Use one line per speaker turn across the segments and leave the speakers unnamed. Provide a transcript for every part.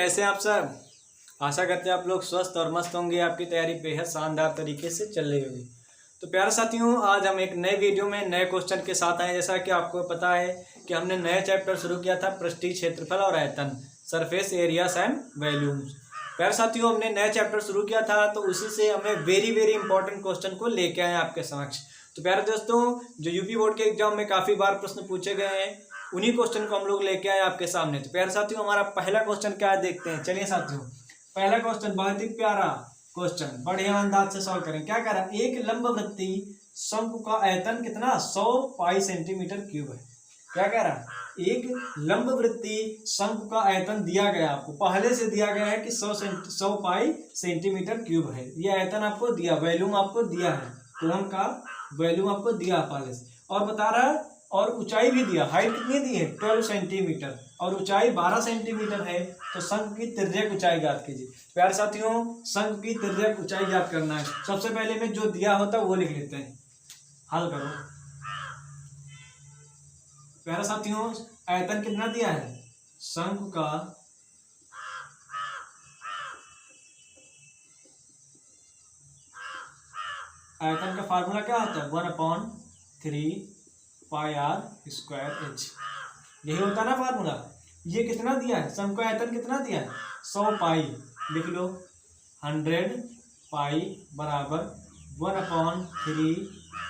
कैसे हैं आप सब। आशा करते हैं आप लोग स्वस्थ और मस्त होंगे। आपकी तैयारी बेहद शानदार तरीके से चल रही होगी। तो प्यारे साथियों, आज हम एक नए वीडियो में नए क्वेश्चन के साथ आए। जैसा कि आपको पता है कि हमने नया चैप्टर शुरू किया था, पृष्ठीय क्षेत्रफल और आयतन, सरफेस एरियाज एंड वॉल्यूम्स। प्यारे साथियों, हमने नया चैप्टर शुरू किया था तो उसी से हमें वेरी वेरी इंपॉर्टेंट क्वेश्चन को लेके आए आपके समक्ष। तो प्यारे दोस्तों, जो यूपी बोर्ड के एग्जाम में काफ़ी बार प्रश्न पूछे गए हैं, उन्हीं क्वेश्चन को हम लोग लेके आए आपके सामने। तो प्यारे साथियों, हमारा पहला क्वेश्चन क्या है देखते हैं। चलिए साथियों, पहला क्वेश्चन बहुत ही प्यारा क्वेश्चन, बढ़िया अंदाज से सॉल्व करें। क्या कह रहा है, एक लंबवृत्तीय शंकु का आयतन कितना 100 पाई सेंटीमीटर क्यूब है। क्या कह रहा है, एक लंबवृत्तीय शंकु का आयतन दिया गया, आपको पहले से दिया गया है कि 100 पाई सेंटीमीटर क्यूब है। ये आयतन आपको दिया, वॉल्यूम आपको दिया है, कोण का वॉल्यूम आपको दिया पहले से, और बता रहा है, और ऊंचाई भी दिया। हाइट कितनी दी है 12 सेंटीमीटर और ऊंचाई 12 सेंटीमीटर है। तो शंकु की तिर्यक ऊंचाई ज्ञात कीजिए। प्यारे साथियों, शंकु की तिर्यक ऊंचाई ज्ञात करना है। सबसे पहले में जो दिया होता है वो लिख लेते हैं, हल करो। प्यारे साथियों, आयतन कितना दिया है, शंकु का आयतन का फार्मूला क्या होता है, 1/3 पाई आर स्क्वायर एच। यही होता है ना फार्मूला। ये कितना दिया है, शंकु का आयतन कितना दिया है 100 पाई, लिख लो 100 पाई बराबर 1/3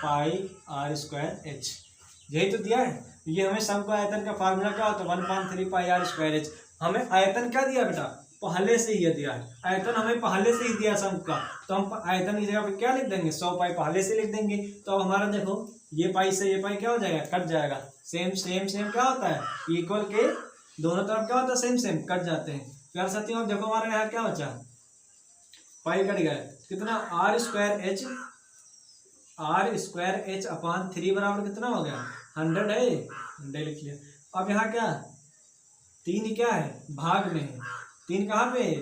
पाई आर स्क्वायर एच। यही तो दिया है। ये हमें शंकु का आयतन का फार्मूला क्या होता है 1/3 पाई आर स्क्वायर एच। हमें आयतन क्या दिया बेटा, पहले से ही दिया है। आयतन हमें पहले से ही दिया शंकु का, तो हम आयतन की जगह पे क्या लिख देंगे, 100 पाई पहले से लिख देंगे। तो अब हमारा देखो, ये पाई से ये पाई क्या हो जाएगा, कट जाएगा। सेम सेम सेम क्या होता है, इक्वल के दोनों तरफ क्या होता है, सेम सेम कट जाते हैं। प्यारे साथियों, अब देखो हमारे यहाँ क्या बचा, पाई कट गया, कितना आर स्क्वायर एच अपान 3 बराबर कितना हो गया 100 है, 100 लिख लिया। अब यहाँ क्या 3 क्या है, भाग में है। 3 कहाँ पे है,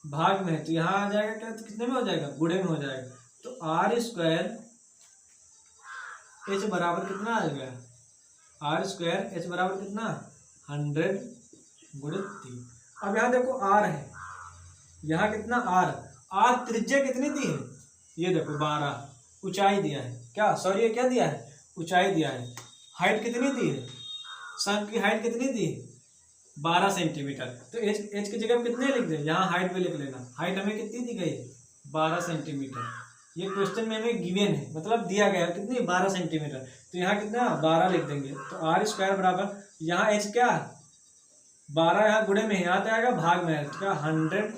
भाग में है, तो यहाँ आ जाएगा क्या, तो कितने में हो जाएगा, गुणे में हो जाएगा। तो आर स्क्वायर एच बराबर कितना आ गया, आर स्क्वायर एच बराबर कितना 100 गुणे 3। अब यहाँ देखो आर है, यहाँ कितना आर त्रिज्या कितनी दी है, ये देखो 12, ऊंचाई दिया है, क्या सॉरी ये क्या दिया है, ऊंचाई दिया है। हाइट कितनी दी है, शंकु की हाइट कितनी दी है 12 सेंटीमीटर। तो एच की जगह कितने लिख दे, यहाँ हाइट भी लिख लेना। हाइट हमें कितनी दी गई 12 सेंटीमीटर। ये क्वेश्चन में हमें गिवन है, मतलब दिया गया है कितनी 12 सेंटीमीटर। तो यहाँ कितना 12 लिख देंगे। तो आर स्क्वायर बराबर, यहाँ एच क्या 12, यहाँ गुणे में यहाँ तो आएगा भाग में है, तो क्या 100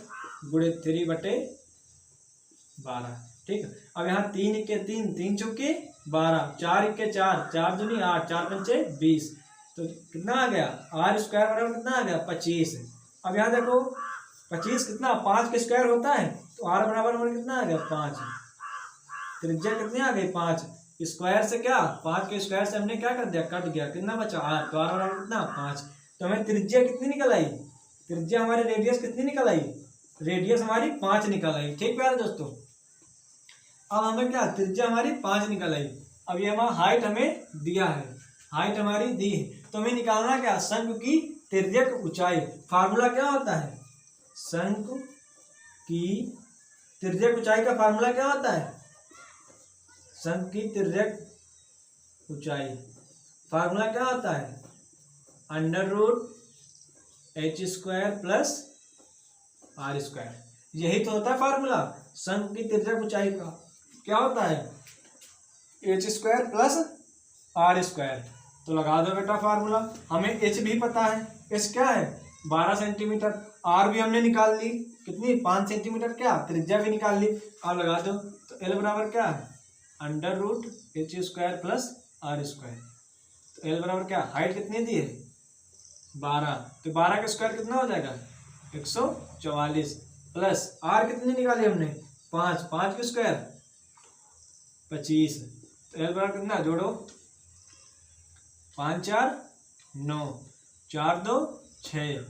गुणे 3/12। ठीक है। अब यहाँ 3 इक्के 3, 3 चौके 12, 4 इक्के 4, 4 दूनी 8, 4 पंचे 20। तो कितना आ गया, आर स्क्वायर बराबर कितना आ गया 25। अब यहाँ देखो 25 कितना 5 के स्क्वायर होता है, तो आर बराबर हमारे कितना आ गया 5। त्रिज्या कितनी आ गई 5, स्क्वायर से क्या 5 के स्क्वायर से हमने क्या कर दिया, कट गया, कितना बचा आर, तो आर बराबर कितना 5। तो हमें त्रिज्या कितनी निकल आई, त्रिज्या हमारी रेडियस कितनी निकल आई, रेडियस हमारी 5 निकल आई। ठीक प्यारे दोस्तों, अब हमें क्या त्रिज्या हमारी 5 निकल आई। अब ये हमारा हाइट हमें दिया है, हाइट हमारी दी है, तो हमें निकालना क्या, शंकु की तिर्यक ऊंचाई। फार्मूला क्या होता है, शंकु की तिर्यक ऊंचाई का फार्मूला क्या होता है, शंकु की तिर्यक ऊंचाई फार्मूला क्या होता है, √h² प्लस आर स्क्वायर। यही तो होता है फार्मूला शंकु की तिर्यक ऊंचाई का। क्या होता है, h² प्लस आर स्क्वायर। तो लगा दो बेटा फार्मूला। हमें h भी पता है, h क्या है 12 सेंटीमीटर, r भी हमने निकाल ली कितनी 5 सेंटीमीटर, क्या त्रिज्या भी निकाल ली। अब लगा दो, तो l बराबर क्या है √h² प्लस आर स्क्वायर। तो l बराबर क्या, हाइट कितनी दी है 12, तो 12 का स्क्वायर कितना हो जाएगा 144, प्लस r कितनी निकाली हमने 5, 5 के स्क्वायर 25। तो l बराबर कितना, जोड़ो 5 4 9, 4 2 6,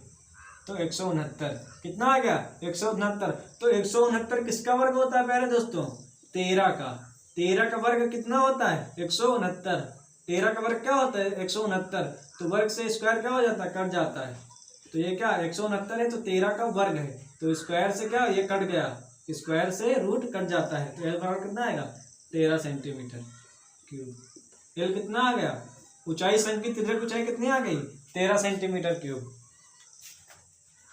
तो 169 कितना आ गया 169। तो 169 किसका वर्ग होता है प्यारे दोस्तों, 13 का। 13 का वर्ग कितना होता है 169। 13 का वर्ग क्या होता है 169। तो वर्ग से स्क्वायर क्या हो जाता है, कट जाता है। तो ये क्या 169 है, तो 13 का वर्ग है, तो स्क्वायर से क्या ये कट गया, स्क्वायर से रूट कट जाता है, तो एल बराबर कितना आएगा 13 सेंटीमीटर क्यूब। एल कितना आ गया, ऊंचाई सन की तिर्यक ऊंचाई कितनी आ गई 13 सेंटीमीटर क्यूब।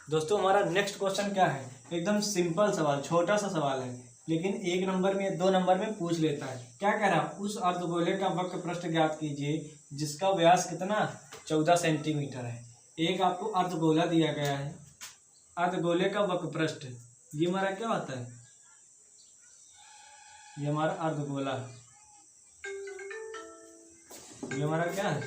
दोस्तों हमारा नेक्स्ट क्वेश्चन क्या है, एकदम सिंपल सवाल, छोटा सा सवाल है, लेकिन 1 नंबर में 2 नंबर में पूछ लेता है। क्या कह रहा है, उस अर्धगोले का वक्र पृष्ठ ज्ञात कीजिए जिसका व्यास कितना 14 सेंटीमीटर है। एक आपको अर्धगोला दिया गया है, अर्धगोले का वक्र पृष्ठ, ये हमारा क्या होता है, ये हमारा अर्धगोला, ये हमारा क्या है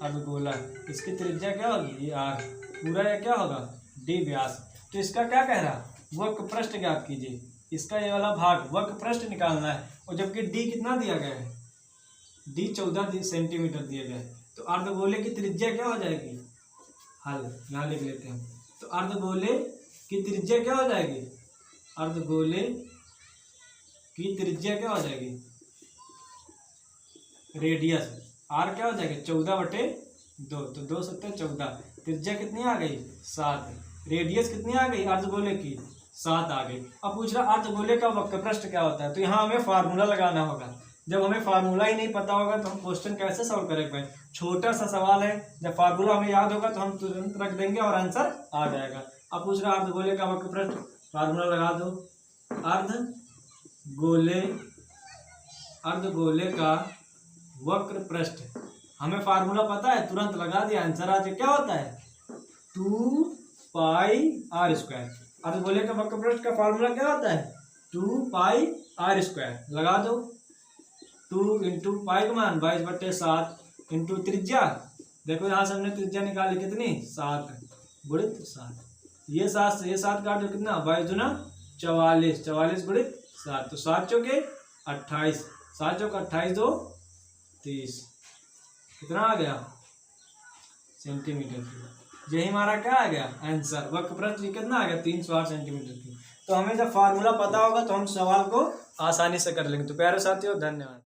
अर्धगोला, इसकी त्रिज्या क्या होगी ये आर, पूरा ये क्या होगा डी व्यास। तो इसका क्या कह रहा, वक्र पृष्ठ ज्ञात कीजिए, इसका ये वाला भाग वक्र पृष्ठ निकालना है, और जबकि डी कितना दिया गया है, डी 14 सेंटीमीटर दिया गया है, तो अर्धगोले की त्रिज्या क्या हो जाएगी, हल यहाँ लिख लेते हैं। तो अर्धगोले की त्रिज्या क्या हो जाएगी, अर्धगोले की त्रिज्या क्या हो जाएगी, रेडियस आर क्या हो जाएगी 14/2, तो 2 7 14, त्रिज्या कितनी आ गई 7, रेडियस कितनी आ गई अर्धगोले की 7 आ गई। अब पूछ रहा अर्धगोले का वक्र पृष्ठ क्या होता है, तो यहाँ हमें फार्मूला लगाना होगा। जब हमें फार्मूला ही नहीं पता होगा तो हम क्वेश्चन कैसे सॉल्व करेंगे, छोटा सा सवाल है, जब फार्मूला हमें याद होगा तो हम तुरंत रख देंगे और आंसर आ जाएगा। अब पूछ रहा अर्धगोले का वक्र पृष्ठ, फार्मूला लगा दो, अर्धगोले का वक्र पृष्ठ, हमें फार्मूला पता है, तुरंत लगा दिया आंसर आज क्या होता है 2 पाई आर स्क्वायर। अर्धगोले का वक्र पृष्ठ का फार्मूला क्या होता है 2 पाई आर स्क्वायर, लगा दो 2 इंटू पाई का मान 22/7 इंटू त्रिज्या, देखो यहाँ से हमने त्रिज्या निकाली कितनी 7 गुणित 7, ये 7 से ये 7 काट दो कितना 22 दूना 44, 44 गुणित 7, तो 7 चौके 28, 7 चौके 28 2 30, कितना आ गया सेंटीमीटर। यही हमारा क्या आ गया आंसर, वक्र पृष्ठ कितना आ गया 308 सेंटीमीटर की। तो हमें जब फार्मूला पता होगा तो हम सवाल को आसानी से कर लेंगे। तो प्यारे साथियों धन्यवाद।